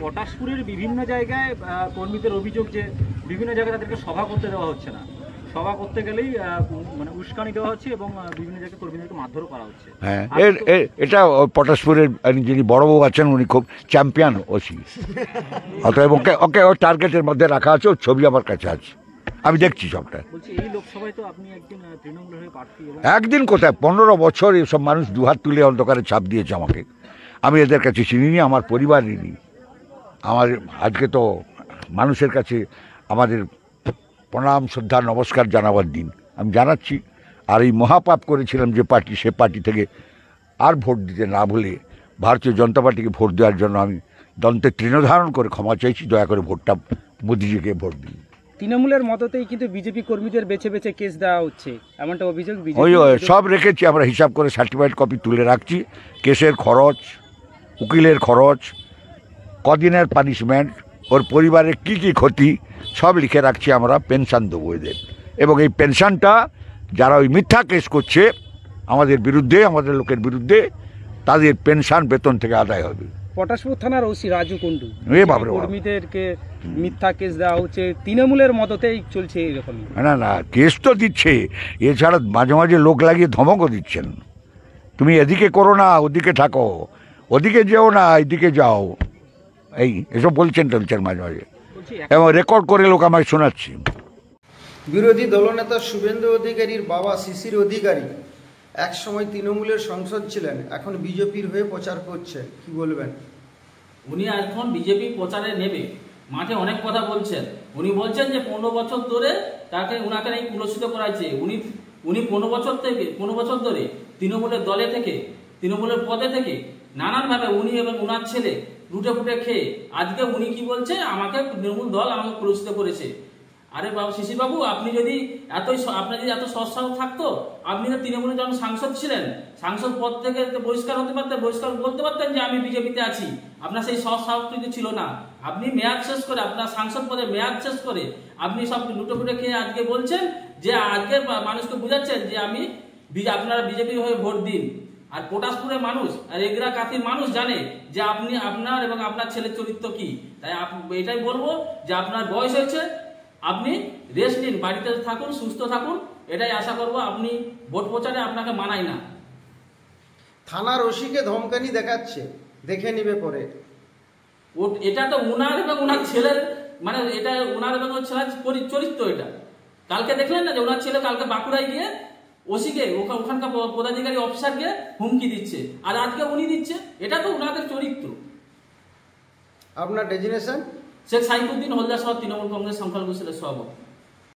পটাশপুরের বিভিন্ন জায়গায় কর্মীদের অভিযোগ যে বিভিন্ন জায়গায় তাদেরকে সভা করতে দেওয়া হচ্ছে না, সভা করতে গেলেই মানে উস্কানি দেওয়া হচ্ছে এবং বিভিন্ন জায়গায় কর্মীদেরকে মারধরও করা হচ্ছে। হ্যাঁ, এটা পটাশপুরের যিনি বড়বাবু আছেন উনি খুব চ্যাম্পিয়ন ওসি, অতএব ওকে ওকে ওর টার্গেটের মধ্যে রাখা আছে, ওর ছবি আমার কাছে আছে, আমি দেখছি সবটা। বলছি এই লোকসভায় তো আপনি একদিন তৃণমূলের হয়ে প্রার্থী। একদিন কোথায়, 15 বছর এসব মানুষ দুহাত তুলে অন্ধকারে ছাপ দিয়েছে আমাকে, আমি এদের কাছে চিনিনি, আমার পরিবার নিনি। আমার আজকে তো মানুষের কাছে আমাদের প্রণাম শ্রদ্ধা নমস্কার জানাবার দিন, আমি জানাচ্ছি। আর এই মহাপাপ করেছিলাম যে পার্টি, সে পার্টি থেকে আর ভোট দিতে না বলে ভারতীয় জনতা পার্টিকে ভোট দেওয়ার জন্য আমি দন্তে তৃণধারণ করে ক্ষমা চাইছি। দয়া করে ভোটটা মোদিজিকে ভোট দিন। তৃণমূলের মততেই কিন্তু বিজেপি কর্মীদের বেছে বেছে কেস দেওয়া হচ্ছে, এমনটা অভিযোগ। ওই সব রেখেছি আমরা, হিসাব করে সার্টিফাইড কপি তুলে রাখছি, কেসের খরচ, উকিলের খরচ, কদিনের পানিশমেন্ট, ওর পরিবারের কী কী ক্ষতি সব লিখে রাখছি আমরা। পেনশন দেবো এদের, এবং এই পেনশনটা যারা ওই মিথ্যা কেস করছে আমাদের বিরুদ্ধে, আমাদের লোকের বিরুদ্ধে, তাদের পেনশন বেতন থেকে আদায় হবে। পটাশপুর থানার ওসি রাজু কুন্ডু কর্মীদেরকে মিথ্যা কেস দেওয়া হচ্ছে, তৃণমূলের মততেই চলছে এরকম। না না, কেস তো দিচ্ছে, এছাড়া মাঝে মাঝে লোক লাগিয়ে ধমকও দিচ্ছেন, তুমি এদিকে করো না, ওদিকে থাকো, ওদিকে যেও না, এদিকে যাও, এই এসব বলছেন টলছেন মাঝে মাঝে, এবং রেকর্ড করে লোক আমায় শোনাচ্ছি। বিরোধী দলনেতা শুভেন্দু অধিকারীর বাবা শিশির অধিকারী একসময় তৃণমূলের সংসদ ছিলেন, এখন বিজেপির হয়ে প্রচার করছে, কি বলবেন? উনি এখন বিজেপি প্রচারে নেবে, মাঠে অনেক কথা বলছেন। উনি বলছেন যে 15 বছর ধরে উনাকে নাকি কুলসিত করাচ্ছে। উনি 15 বছর ধরে তৃণমূলের দলে থেকে, তৃণমূলের পদে থেকে নানানভাবে উনি এবং উনার ছেলে লুটে ফুটে খেয়ে আজকে উনি কি বলছে, আমাকে তৃণমূল দল আমাকে কুলসিত করেছে। আরে বাবু, শিশির বাবু, আপনার যদি এত সৎসাহস থাকতো, আপনি তো তৃণমূলের যখন সাংসদ ছিলেন, সাংসদ পদ থেকে বহিষ্কার হতে পারতেন, বহিষ্কার বলতে পারতেন যে আমি বিজেপিতে আছি। আপনার সেই সৎসাহস কিন্তু ছিল না। আপনি মেয়াদ শেষ করে, আপনার সাংসদ পদে মেয়াদ শেষ করে আপনি সব লুটোপুটে খেয়ে আজকে বলছেন যে আজকে মানুষকে বুঝাচ্ছেন যে আপনারা বিজেপির হয়ে ভোট দিন। আর পটাশপুরের মানুষ আর এগরা কাঠির মানুষ জানে যে আপনার এবং আপনার ছেলের চরিত্র কি। তাই এটাই বলবো যে আপনার বয়স হয়েছে, আপনি রেস্ট নিন, বাড়িতে থাকুন, সুস্থ থাকুন, এটাই আশা করবো। আপনি ভোট প্রচারে আপনাকে মানাই না। থানার ওসিকে ধমকানি দেখাচ্ছে, দেখে নিবে পরে। এটা তো উনার এবং উনার ছেলের, মানে এটা উনার এবং ছেলের চরিত্র। এটা কালকে দেখলেন না যে ওনার ছেলে কালকে বাঁকুড়ায় গিয়ে ওসিকে, ওখানকার পদাধিকারী অফিসারকে হুমকি দিচ্ছে, আর আজকে উনি দিচ্ছে। এটা তো উনাদের চরিত্র। আপনার ডেজিনেশন? শেখ সাইফুদ্দিন হলদার সহ তৃণমূল কংগ্রেস সংখ্যালঘু সেলের সভাপতি।